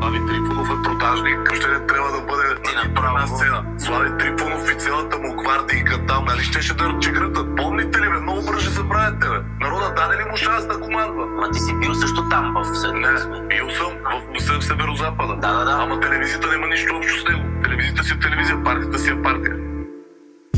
Слави Трифонов е продажник, ще не трябва да бъде на сцена. Слави Трифонов и цялата му гвардийка там, нали щеше да чегрътат. Помните ли, бе? Много бърже забравяте, бе. Народа даде ли му шанс да командва? Ма ти си бил също там, в Съединените сме. Бил съм в Северозапада. Да. Ама телевизията няма нищо общо с него. Телевизията си е телевизия, партията си е партия.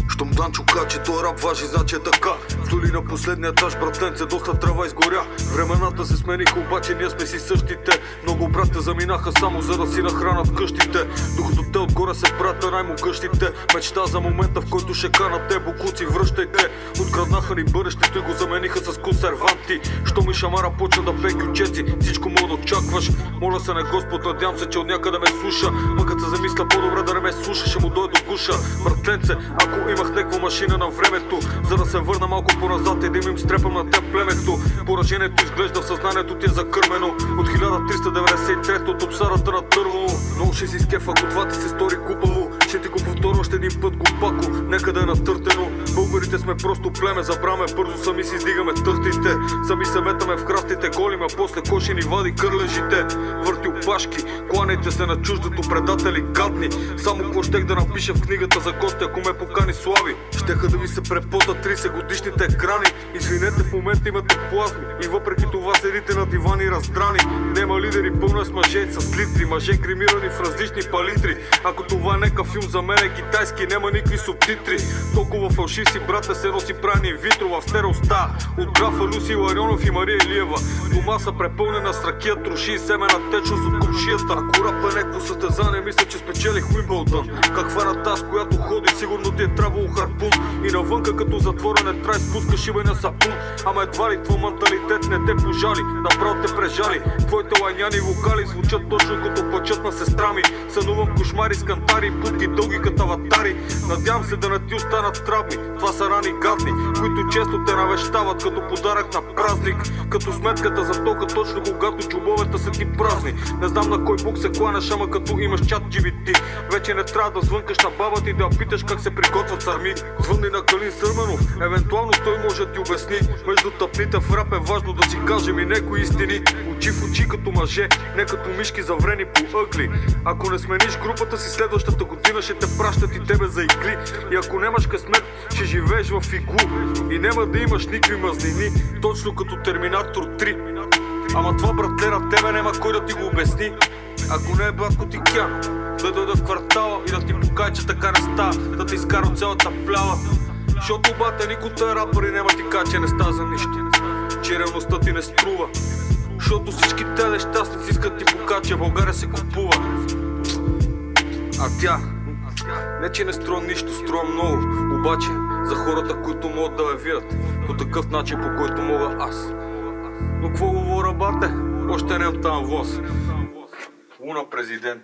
Щом Данчо качи, той рап важи, значи е така. Столи на последния етаж, братенце, доста трава изгоря. Времената се смениха, обаче ние сме си същите. Много братя заминаха само за да си нахранат къщите. Докато те отгоре се правят най-могъщите. Мечта за момента, в който ще канат те бокуци, връщайте. Откраднаха ни бъдещето и го замениха с консерванти. Щом и шамара почна да пее кючеци, всичко мога да очакваш. Моля се на Господ, надявам се, че от някъде ме слуша. Ма като се замисля, по-добре да не ме слуша, ще му дойде до гуша. Братенце, ако имах някаква машина на времето, за да се върна малко по-назад и да им стрепам на теб племето. Поражението изглежда в съзнанието ти е закърмено. От 1393 от обсарата на Търново. Много ще си скефа, ако това ти се стори купаво. Ще ти го повторя още един път, глупако, нека да е натъртено. Българите сме просто племе, забраме бързо, сами си издигаме търтите. Сами се метаме в храстите, голим, а после коши ни вади кърлежите. Върти опашки, кланяйте се на чуждото, предатели гадни. Само какво щех да напиша в книгата за гости, ако ме покани слави. Щеха да ви се препотат 30 годишните екрани. Извинете, в момента имате плазми и въпреки това седите на дивани раздрани. Нема лидери, пълно е с мъже с литри, мъже гримирани в различни палитри. Ако това е нека филм, за мен е китайски, няма никакви субтитри. Толкова фалшив си, брате, се носи прани инвитро в стереоста. От графа Люси Ларионов и Мария Илиева. Дома са препълнена с ракия, троши и семена течност от купшията. Ако рап е някакво състезание, мисля, че спечелих Уимбълдън. Каква на таз, която ходи, сигурно ти е трябвало харпун. И навънка като затворен е трай, спуска шибане сапун. Ама едва ли твой менталитет не те пожали, направо те прежали. Твоите лайняни вокали звучат точно като плачат на сестра ми. Сънувам кошмари с кантари, будки дълги като аватари. Надявам се да не ти останат травми, това са рани гадни, които често те навещават като подарък на празник. Като сметката за тока точно когато джобовете са ти празни. Не знам на кой бог се кланяш, ама като имаш чат GBT. Вече не трябва да звънкаш на баба ти да я питаш как се приготвят сарми. Звънни на Калин Сърменов, евентуално той може да ти обясни. Между тъпните в рап е важно да си кажем и някои истини. Очи в очи като мъже, не като мишки заврени по ъгли. Ако не смениш групата си следващата година, ще те пращат и тебе за игли. И ако нямаш късмет, ще живееш в иглу. И няма да имаш никакви мазнини, точно като Терминатор 3. Ама това, братле, на тебе няма кой да ти го обясни. Ако не е Блатко Тикяно, да дойде в квартала и да ти покаже, че така не става, да ти изкара от цялата плява. Защото бате, никой тъй рапър и няма ти каже, че не става за нищо, че реалността ти не струва. Защото всички те нещастници искат ти покажа, че България се купува. А тя, не че не струва нищо, струва много. Обаче, за хората, които могат да я видят по такъв начин, по който мога аз. Но какво говоря, бате? Още нямам там власт. Луна президент.